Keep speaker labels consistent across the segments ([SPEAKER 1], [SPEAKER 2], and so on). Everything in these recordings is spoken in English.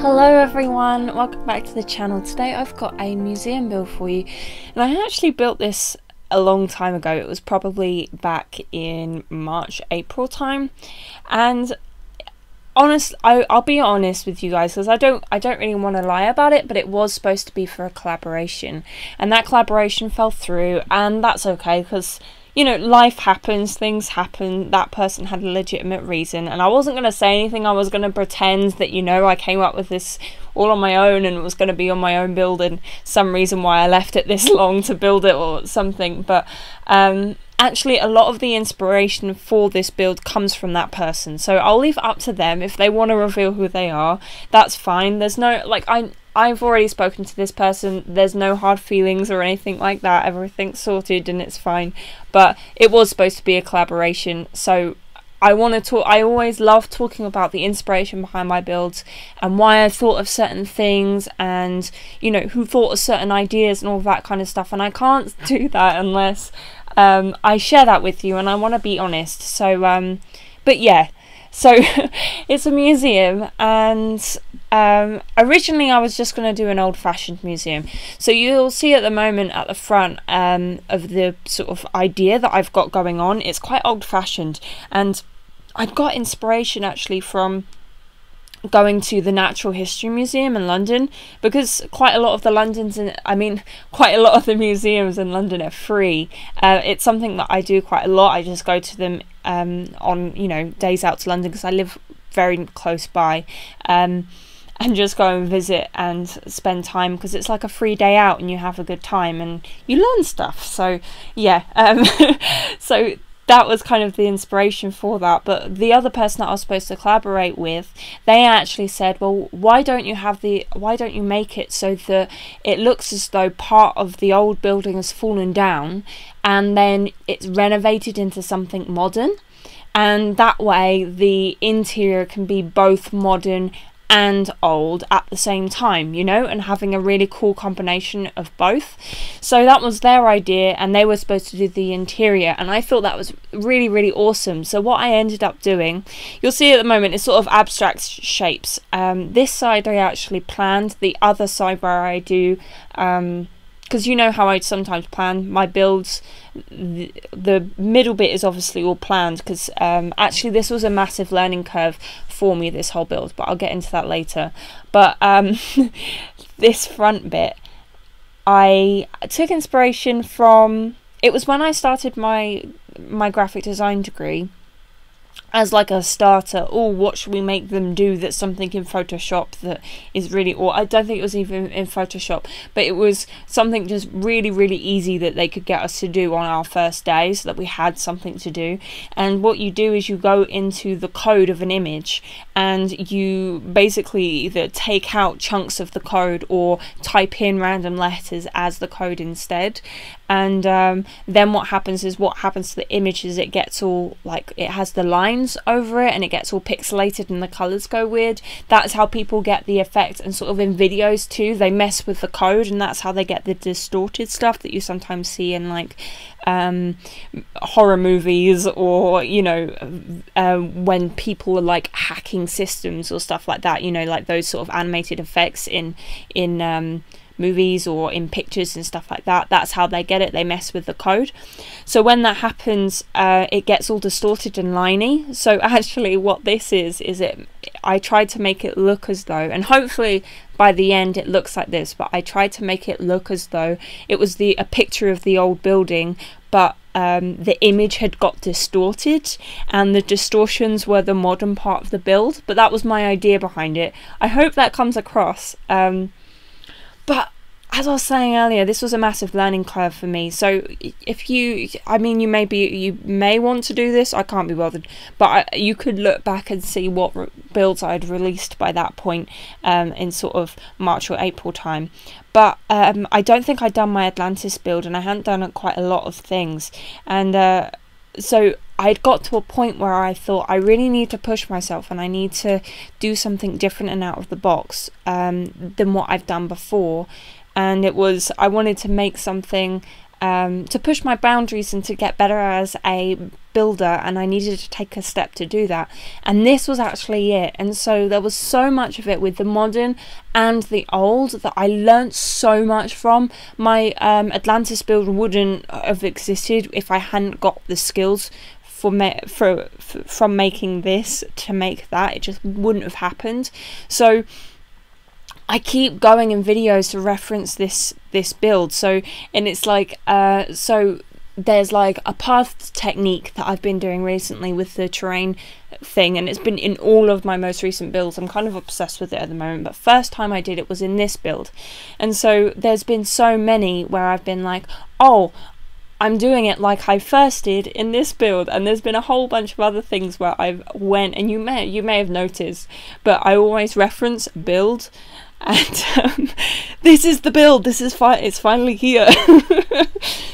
[SPEAKER 1] Hello everyone, welcome back to the channel. Today I've got a museum build for you, and I actually built this a long time ago. It was probably back in March, April time, and I'll be honest with you guys, because I don't really want to lie about it, but it was supposed to be for a collaboration, and that collaboration fell through, and that's okay, because you know, life happens, things happen. That person had a legitimate reason, and I wasn't going to say anything. I was going to pretend that, you know, I came up with this all on my own and it was going to be on my own build, and some reason why I left it this long to build it or something. But actually a lot of the inspiration for this build comes from that person, so I'll leave it up to them. If they want to reveal who they are, that's fine. There's no, like, I've already spoken to this person, there's no hard feelings or anything like that, everything's sorted and it's fine. But it was supposed to be a collaboration, so I always love talking about the inspiration behind my builds and why I thought of certain things, and you know, who thought of certain ideas and all that kind of stuff, and I can't do that unless I share that with you, and I want to be honest. So but yeah, so it's a museum, and originally I was just going to do an old-fashioned museum. So you'll see at the moment at the front of the sort of idea that I've got going on, it's quite old-fashioned, and I've got inspiration actually from going to the Natural History Museum in London, because quite a lot of the museums in London are free. It's something that I do quite a lot. I just go to them on, you know, days out to London, because I live very close by, and just go and visit and spend time, because it's like a free day out and you have a good time and you learn stuff. So yeah, so that was kind of the inspiration for that. But the other person that I was supposed to collaborate with, they actually said, well, why don't you make it so that it looks as though part of the old building has fallen down and then it's renovated into something modern, and that way the interior can be both modern and old at the same time, you know, and having a really cool combination of both. So that was their idea, and they were supposed to do the interior, and I thought that was really, really awesome. So what I ended up doing, you'll see at the moment, is sort of abstract shapes. This side I actually planned, the other side where I do because you know how I sometimes plan my builds, the middle bit is obviously all planned, because actually this was a massive learning curve for me, this whole build, but I'll get into that later. But this front bit, I took inspiration from, it was when I started my graphic design degree, as like a starter. Oh, what should we make them do that's something in Photoshop that is really, or I don't think it was even in Photoshop, but it was something just really, really easy that they could get us to do on our first day, so that we had something to do. And what you do is you go into the code of an image, and you basically either take out chunks of the code or type in random letters as the code instead. And then what happens to the image is it gets all, like, it has the lines over it and it gets all pixelated and the colors go weird. That's how people get the effect, and sort of in videos too, they mess with the code, and that's how they get the distorted stuff that you sometimes see in like horror movies, or you know, when people are like hacking systems or stuff like that, you know, like those sort of animated effects in movies or in pictures and stuff like that. That's how they get it, they mess with the code. So when that happens, it gets all distorted and liney. So actually what this is I tried to make it look as though, and hopefully by the end it looks like this, but I tried to make it look as though it was a picture of the old building, but the image had got distorted, and the distortions were the modern part of the build. But that was my idea behind it. I hope that comes across. But as I was saying earlier, this was a massive learning curve for me. So if you may want to do this, I can't be bothered, but you could look back and see what builds I'd released by that point, in sort of March or April time. But I don't think I'd done my Atlantis build, and I hadn't done quite a lot of things, and so I'd got to a point where I thought I really need to push myself, and I need to do something different and out of the box than what I've done before. And it was, I wanted to make something to push my boundaries and to get better as a builder, and I needed to take a step to do that, and this was actually it. And so there was so much of it with the modern and the old that I learnt so much from. My Atlantis build wouldn't have existed if I hadn't got the skills from making this to make that. It just wouldn't have happened. So I keep going in videos to reference this build. So, and it's like so there's like a path technique that I've been doing recently with the terrain thing, and it's been in all of my most recent builds. I'm kind of obsessed with it at the moment, but first time I did it was in this build. And so there's been so many where I've been like, oh, I'm doing it like I first did in this build. And there's been a whole bunch of other things where I've went, and you may have noticed, but I always reference build. And this is the build. This is it's finally here.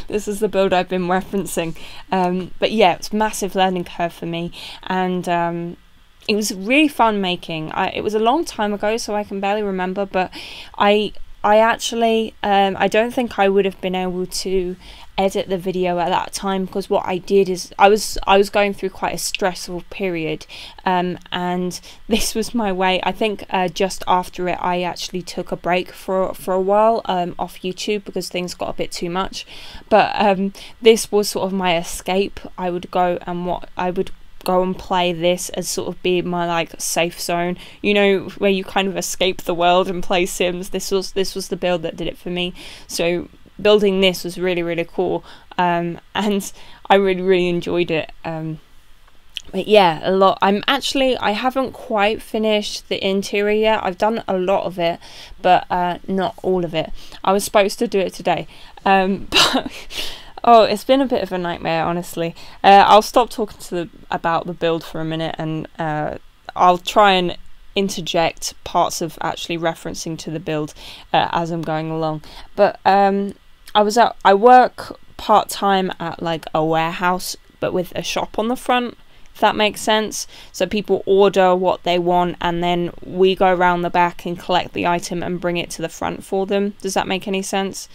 [SPEAKER 1] This is the build I've been referencing. But yeah, it's a massive learning curve for me, and it was really fun making. It was a long time ago, so I can barely remember. But I actually I don't think I would have been able to edit the video at that time, because what I did is I was going through quite a stressful period, and this was my way. I think just after it I actually took a break for a while off YouTube, because things got a bit too much. But this was sort of my escape. I would go and play this as sort of be my like safe zone, you know, where you kind of escape the world and play Sims. This was the build that did it for me. So building this was really, really cool, and I really enjoyed it. But yeah, a lot. I haven't quite finished the interior yet. I've done a lot of it, but not all of it. I was supposed to do it today, but oh, it's been a bit of a nightmare, honestly. I'll stop talking about the build for a minute, and I'll try and interject parts of actually referencing to the build as I'm going along. But I work part-time at like a warehouse, but with a shop on the front, if that makes sense. So people order what they want, and then we go around the back and collect the item and bring it to the front for them. Does that make any sense?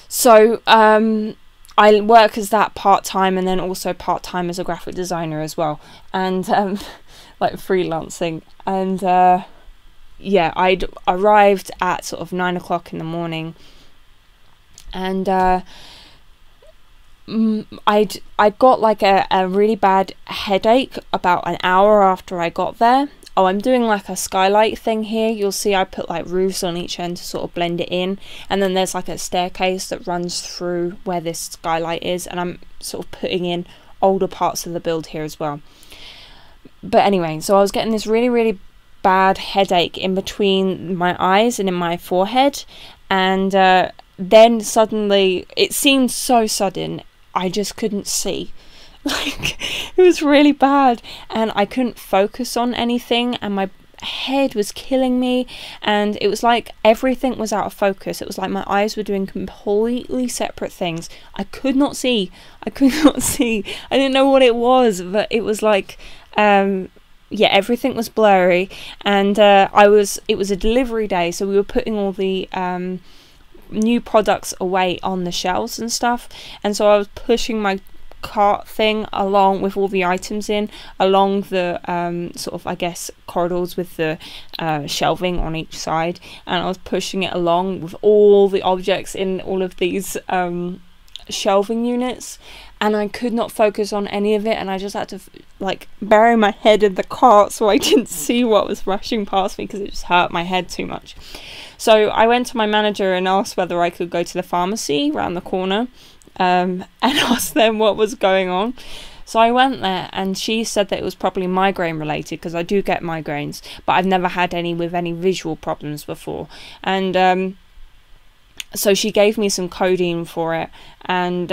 [SPEAKER 1] So I work as that part-time, and then also part-time as a graphic designer as well, and like freelancing. And yeah, I'd arrived at sort of 9 o'clock in the morning, and I got like a really bad headache about an hour after I got there. Oh, I'm doing like a skylight thing here. You'll see I put like roofs on each end to sort of blend it in, and then there's like a staircase that runs through where this skylight is, and I'm sort of putting in older parts of the build here as well. But anyway, so I was getting this really, really bad headache in between my eyes and in my forehead, and then suddenly, it seemed so sudden, I just couldn't see. Like, it was really bad, and I couldn't focus on anything, and my head was killing me, and it was like everything was out of focus. It was like my eyes were doing completely separate things. I could not see. I didn't know what it was, but it was like yeah, everything was blurry, and it was a delivery day, so we were putting all the new products away on the shelves and stuff, and so I was pushing my cart thing along with all the items in along the sort of, I guess, corridors with the shelving on each side, and I was pushing it along with all the objects in all of these shelving units, and I could not focus on any of it, and I just had to like bury my head in the cart so I didn't see what was rushing past me, because it just hurt my head too much. So I went to my manager and asked whether I could go to the pharmacy around the corner and asked them what was going on. So I went there, and she said that it was probably migraine related, because I do get migraines, but I've never had any with any visual problems before. And so she gave me some codeine for it, and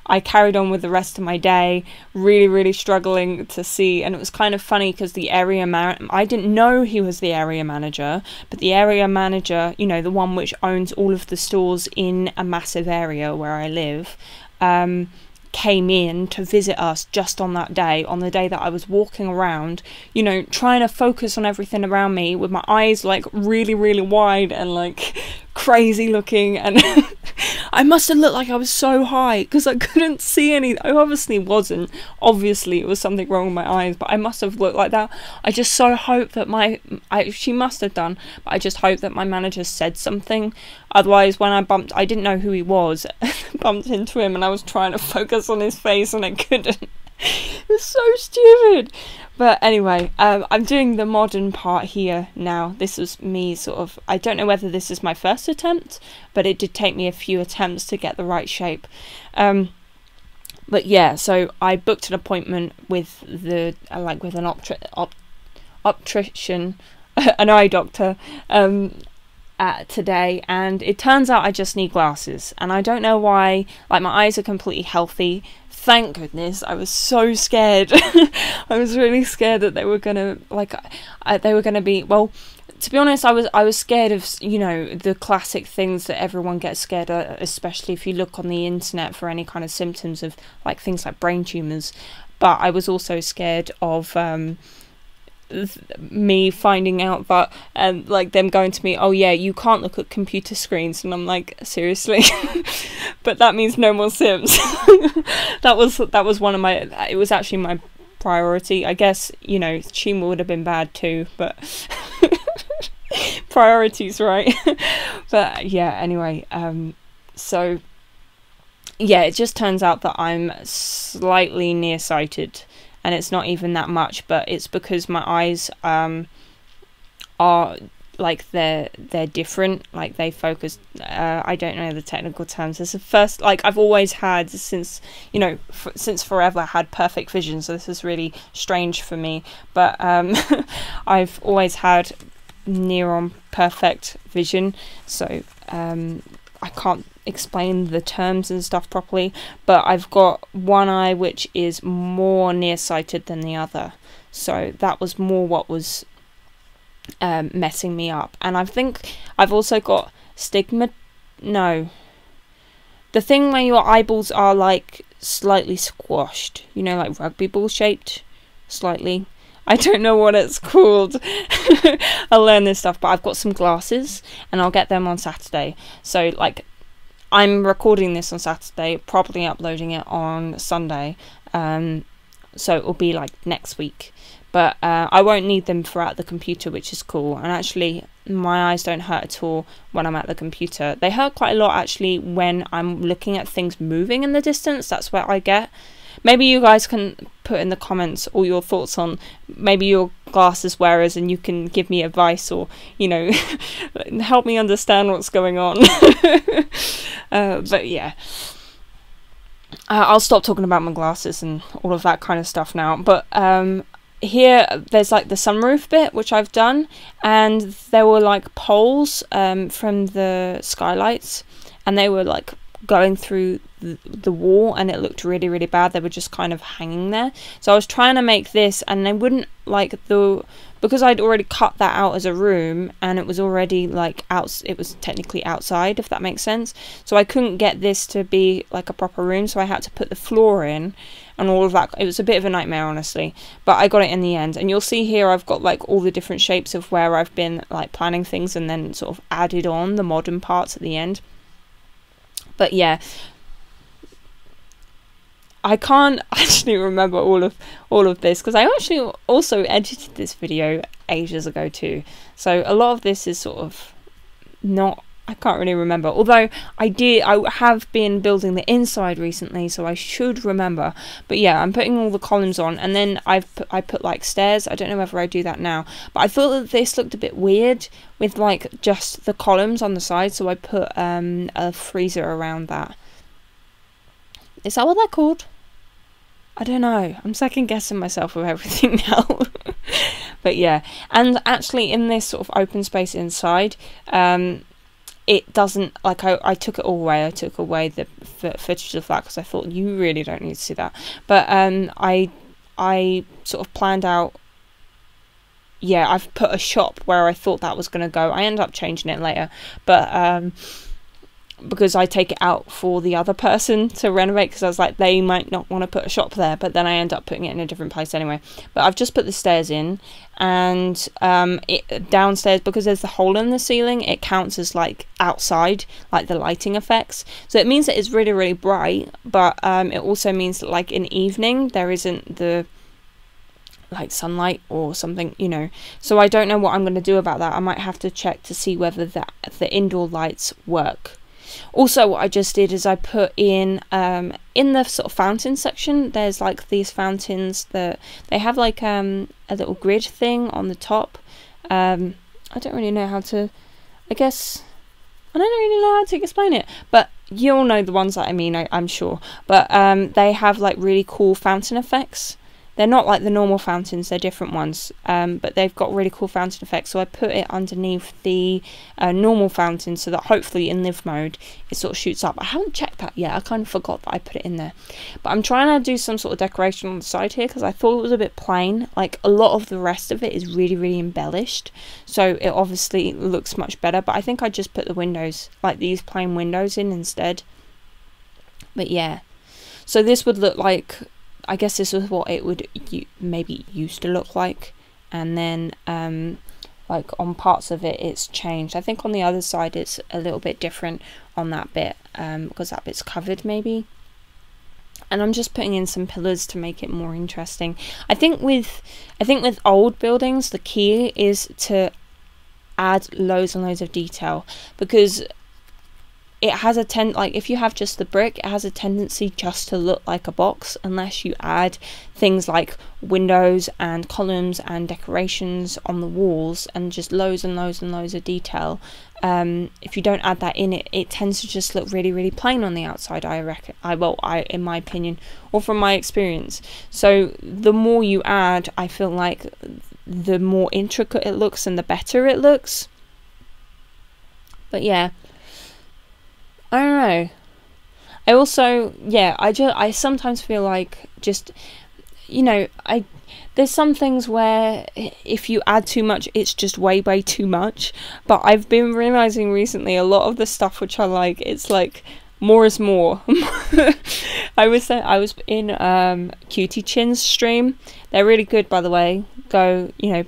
[SPEAKER 1] I carried on with the rest of my day, really, really struggling to see. And it was kind of funny, because the area I didn't know he was the area manager, but the area manager, you know, the one which owns all of the stores in a massive area where I live, came in to visit us just on that day, on the day that I was walking around, you know, trying to focus on everything around me with my eyes like really, really wide and like crazy looking, and I must have looked like I was so high because I couldn't see any. I obviously wasn't. Obviously it was something wrong with my eyes, but I must have looked like that. I just so hope that she must have done, but I just hope that my manager said something. Otherwise, when I didn't know who he was, bumped into him and I was trying to focus on his face and I couldn't. It was so stupid. But anyway, I'm doing the modern part here now. This was me sort of, I don't know whether this is my first attempt, but it did take me a few attempts to get the right shape. But yeah, so I booked an appointment with with an optician, an eye doctor, today, and it turns out I just need glasses, and I don't know why. Like, my eyes are completely healthy. Thank goodness. I was so scared. I was really scared that they were gonna be, well, to be honest, I was scared of, you know, the classic things that everyone gets scared of, especially if you look on the internet for any kind of symptoms of, like, things like brain tumours. But I was also scared of me finding out that like them going to me, oh yeah, you can't look at computer screens, and I'm like, seriously? But that means no more Sims. that was one of my, it was actually my priority, I guess. You know, Chima would have been bad too, but priorities, right? But yeah, anyway, so yeah, it just turns out that I'm slightly nearsighted. And it's not even that much, but it's because my eyes are, like, they're different, like they focus, I don't know the technical terms. It's the first, like, I've always had, since, you know, since forever, had perfect vision, so this is really strange for me, but I've always had near on perfect vision, so I can't explain the terms and stuff properly, but I've got one eye which is more nearsighted than the other, so that was more what was messing me up. And I think I've also got the thing where your eyeballs are like slightly squashed, you know, like rugby ball shaped slightly. I don't know what it's called. I'll learn this stuff, but I've got some glasses and I'll get them on Saturday. So, like, I'm recording this on Saturday, probably uploading it on Sunday, so it will be like next week. But I won't need them for at the computer, which is cool. And actually, my eyes don't hurt at all when I'm at the computer. They hurt quite a lot, actually, when I'm looking at things moving in the distance. That's where I get. Maybe you guys can put in the comments all your thoughts on maybe your glasses wearers, and you can give me advice, or, you know, help me understand what's going on. But yeah, I'll stop talking about my glasses and all of that kind of stuff now. But here there's like the sunroof bit which I've done, and there were like poles from the skylights, and they were like going through the wall, and it looked really, really bad. They were just kind of hanging there. So I was trying to make this, and they wouldn't, like, because I'd already cut that out as a room, and it was already like it was technically outside, if that makes sense. So I couldn't get this to be like a proper room, so I had to put the floor in and all of that. It was a bit of a nightmare, honestly, but I got it in the end. And you'll see here I've got like all the different shapes of where I've been like planning things, and then sort of added on the modern parts at the end. But yeah, I can't actually remember all of this, because I actually also edited this video ages ago too. So a lot of this is sort of not, I can't really remember. Although I have been building the inside recently, so I should remember. But yeah, I'm putting all the columns on, and then I put like stairs. I don't know whether I do that now, but I thought that this looked a bit weird with like just the columns on the side, so I put a freezer around that. Is that what they're called? I don't know. I'm second guessing myself with everything now. But yeah, and actually in this sort of open space inside, it doesn't, like, I took it all away. I took away the footage of that because I thought you really don't need to see that. But I sort of planned out, yeah, I've put a shop where I thought that was going to go. I ended up changing it later, but because I take it out for the other person to renovate, because I was like, they might not want to put a shop there, but then I end up putting it in a different place anyway. But I've just put the stairs in, and it downstairs, because there's the hole in the ceiling, it counts as like outside, like the lighting effects. So it means that it's really, really bright, but it also means that like in evening there isn't the like sunlight or something, you know. So I don't know what I'm going to do about that. I might have to check to see whether the indoor lights work. Also, what I just did is I put in the sort of fountain section, there's like these fountains that they have like a little grid thing on the top. I don't really know how to, I guess, I don't really know how to explain it, but you'll know the ones that I mean, I'm sure. But they have like really cool fountain effects. They're not like the normal fountains, they're different ones, but they've got really cool fountain effects. So I put it underneath the normal fountain, so that hopefully in live mode it sort of shoots up. I haven't checked that yet, I kind of forgot that I put it in there. But I'm trying to do some sort of decoration on the side here, because I thought it was a bit plain. Like a lot of the rest of it is really, really embellished, so it obviously looks much better. But I think I just put the windows, like these plain windows, in instead. But yeah, so this would look like, I guess this is what it would maybe used to look like, and then like on parts of it it's changed. I think on the other side it's a little bit different on that bit, because that bit's covered maybe. And I'm just putting in some pillars to make it more interesting. I think with old buildings the key is to add loads and loads of detail, because it has a like if you have just the brick, it has a tendency just to look like a box unless you add things like windows and columns and decorations on the walls and just loads and loads and loads of detail. If you don't add that in, it tends to just look really, really plain on the outside, I reckon. In my opinion, or from my experience. So the more you add, I feel like the more intricate it looks and the better it looks. But yeah, I don't know. I also, yeah, I sometimes feel like just, you know, there's some things where if you add too much, it's just way too much. But I've been realizing recently a lot of the stuff which I like, it's like more is more. I was in Cutie Chin's stream. They're really good, by the way. Go, you know,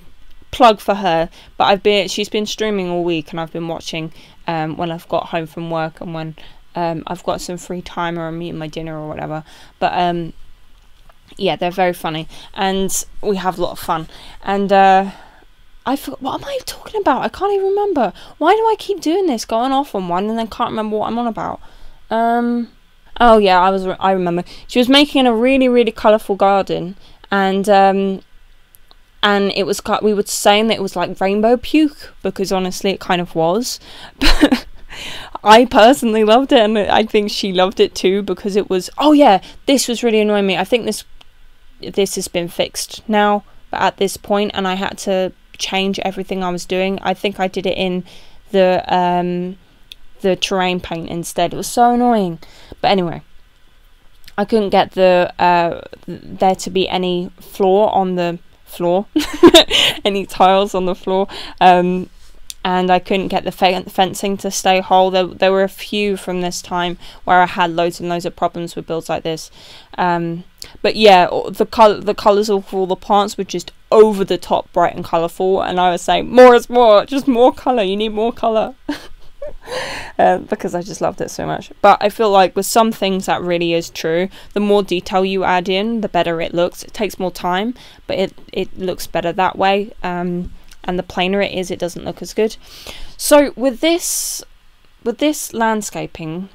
[SPEAKER 1] plug for her. But she's been streaming all week, and I've been watching when I've got home from work and when I've got some free time or I'm eating my dinner or whatever. But yeah, they're very funny and we have a lot of fun. And I forgot, what am I talking about? I can't even remember. Why do I keep doing this, going off on one and then can't remember what I'm on about? Oh yeah, I remember. She was making a really colourful garden, and it was, we were saying that it was like rainbow puke, because honestly it kind of was. But I personally loved it, and I think she loved it too, because it was, oh yeah, this was really annoying me. I think this has been fixed now, but at this point, and I had to change everything I was doing. I think I did it in the terrain paint instead. It was so annoying. But anyway, I couldn't get there to be any floor on the floor, any tiles on the floor, and I couldn't get the fencing to stay whole. There were a few from this time where I had loads and loads of problems with builds like this. But yeah, the colours of all the plants were just over the top bright and colourful, and I was saying, more is more, just more colour, you need more colour. Because I just loved it so much. But I feel like with some things that really is true. The more detail you add in, the better it looks. It takes more time, but it looks better that way. And the plainer it is, it doesn't look as good. So with this landscaping,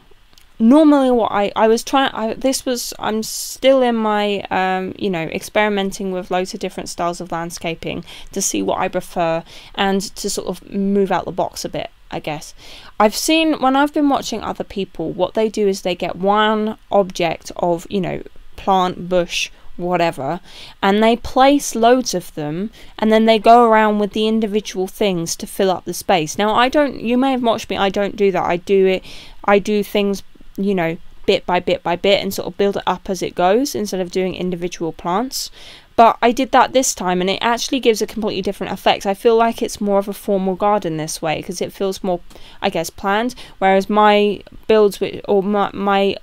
[SPEAKER 1] normally what I was trying, I'm still in my you know, experimenting with loads of different styles of landscaping to see what I prefer and to sort of move out the box a bit, I guess. I've seen, when I've been watching other people, what they do is they get one object of, you know, plant, bush, whatever, and they place loads of them, and then they go around with the individual things to fill up the space. Now I don't, you may have watched me, I don't do that. I do things, you know, bit by bit by bit, and sort of build it up as it goes instead of doing individual plants. but I did that this time and it actually gives a completely different effect. I feel like it's more of a formal garden this way because it feels more, I guess, planned, whereas my builds or my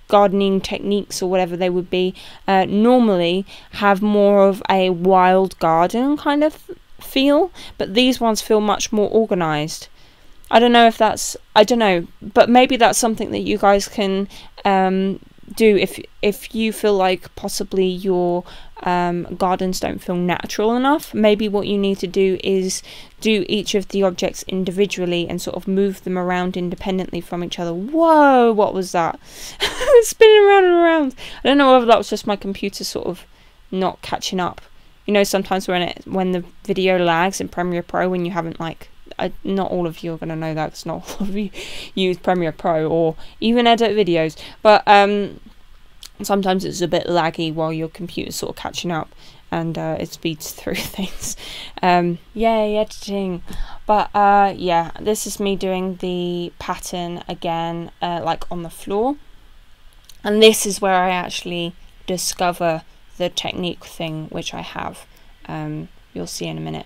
[SPEAKER 1] gardening techniques or whatever they would be normally have more of a wild garden kind of feel, but these ones feel much more organized. I don't know if that's, I don't know, but maybe that's something that you guys can do if you feel like possibly your gardens don't feel natural enough. Maybe what you need to do is do each of the objects individually and sort of move them around independently from each other. Whoa, what was that? Spinning around and around. I don't know whether that was just my computer sort of not catching up. You know, sometimes when the video lags in Premiere Pro, when you haven't not all of you are going to know that because not all of you use Premiere Pro or even edit videos, but sometimes it's a bit laggy while your computer's sort of catching up and it speeds through things. Yay, editing. But yeah, this is me doing the pattern again, like on the floor, and this is where I actually discover the technique thing which I have. You'll see in a minute.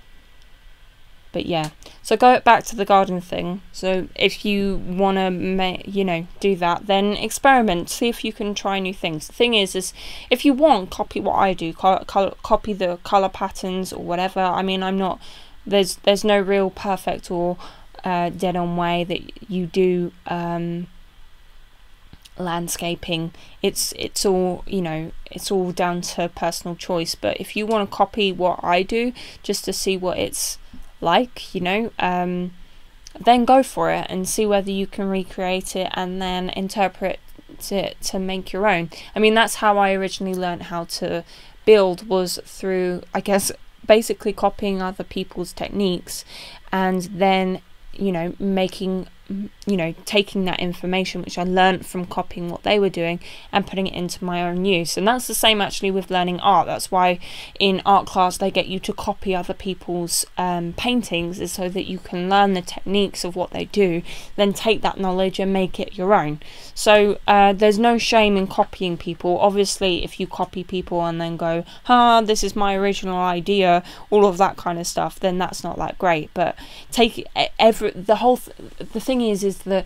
[SPEAKER 1] But yeah, so go back to the garden thing. So if you want to, do that, then experiment. See if you can try new things. The thing is if you want, copy what I do. Copy the color patterns or whatever. I mean, I'm not. There's no real perfect or dead-on way that you do landscaping. It's all, it's all down to personal choice. But if you want to copy what I do just to see what it's like, then go for it and see whether you can recreate it and then interpret it to make your own. I mean, that's how I originally learned how to build, was through, I guess, basically copying other people's techniques and then taking that information which I learned from copying what they were doing and putting it into my own use. And that's the same actually with learning art. That's why in art class they get you to copy other people's paintings, is so that you can learn the techniques of what they do, then take that knowledge and make it your own. So there's no shame in copying people. Obviously if you copy people and then go, this is my original idea, all of that kind of stuff, then that's not that great. But take the thing is that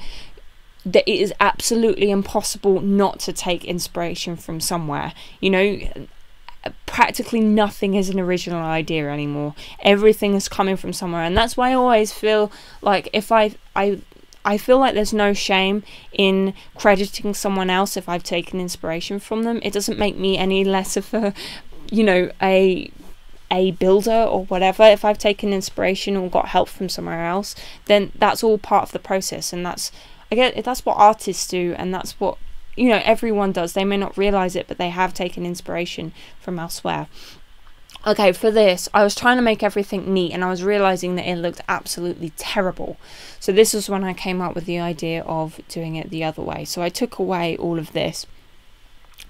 [SPEAKER 1] it is absolutely impossible not to take inspiration from somewhere. Practically nothing is an original idea anymore. Everything is coming from somewhere, and that's why I always feel like if I feel like there's no shame in crediting someone else if I've taken inspiration from them. It doesn't make me any less of a builder or whatever. If I've taken inspiration or got help from somewhere else, then that's all part of the process, and that's what artists do, and that's what everyone does. They may not realize it, but they have taken inspiration from elsewhere. Okay, for this I was trying to make everything neat and I was realizing that it looked absolutely terrible. So this was when I came up with the idea of doing it the other way. So I took away all of this,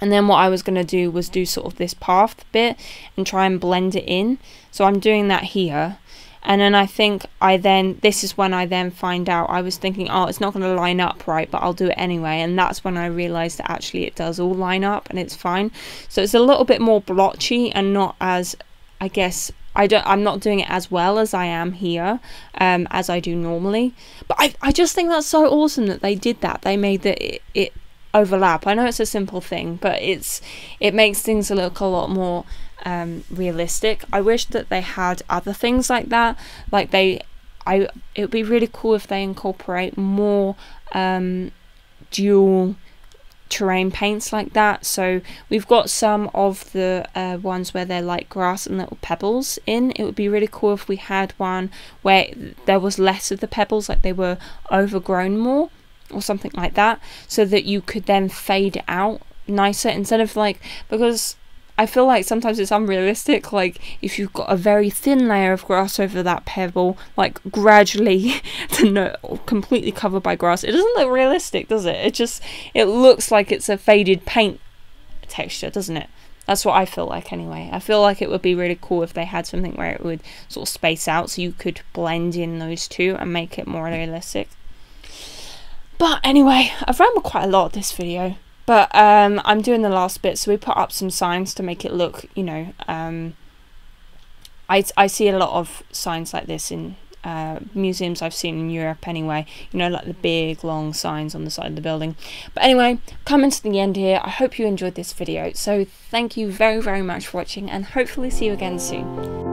[SPEAKER 1] and then what I was going to do was do sort of this path bit and try and blend it in. So I'm doing that here. And then I think this is when I then find out, I was thinking, it's not going to line up right, but I'll do it anyway. And that's when I realised that actually it does all line up and it's fine. So it's a little bit more blotchy and not as, I guess, I'm not doing it as well as I am here, as I do normally. But I just think that's so awesome that they did that. They made it overlap. I know it's a simple thing, but it makes things look a lot more realistic. I wish that they had other things like that. Like it would be really cool if they incorporate more dual terrain paints like that. So we've got some of the ones where they're like grass and little pebbles in. It would be really cool if we had one where there was less of the pebbles, like they were overgrown more or something like that, so that you could then fade it out nicer, instead of because I feel like sometimes it's unrealistic, like if you've got a very thin layer of grass over that pebble, like gradually completely covered by grass, it doesn't look realistic, does it? It looks like it's a faded paint texture, doesn't it? That's what I feel like anyway. I feel like it would be really cool if they had something where it would sort of space out so you could blend in those two and make it more realistic. But anyway, I've rambled quite a lot this video. But I'm doing the last bit, so we put up some signs to make it look, you know, I see a lot of signs like this in museums I've seen in Europe anyway, you know, like the big long signs on the side of the building. But anyway, coming to the end here, I hope you enjoyed this video, so thank you very much for watching, and hopefully see you again soon.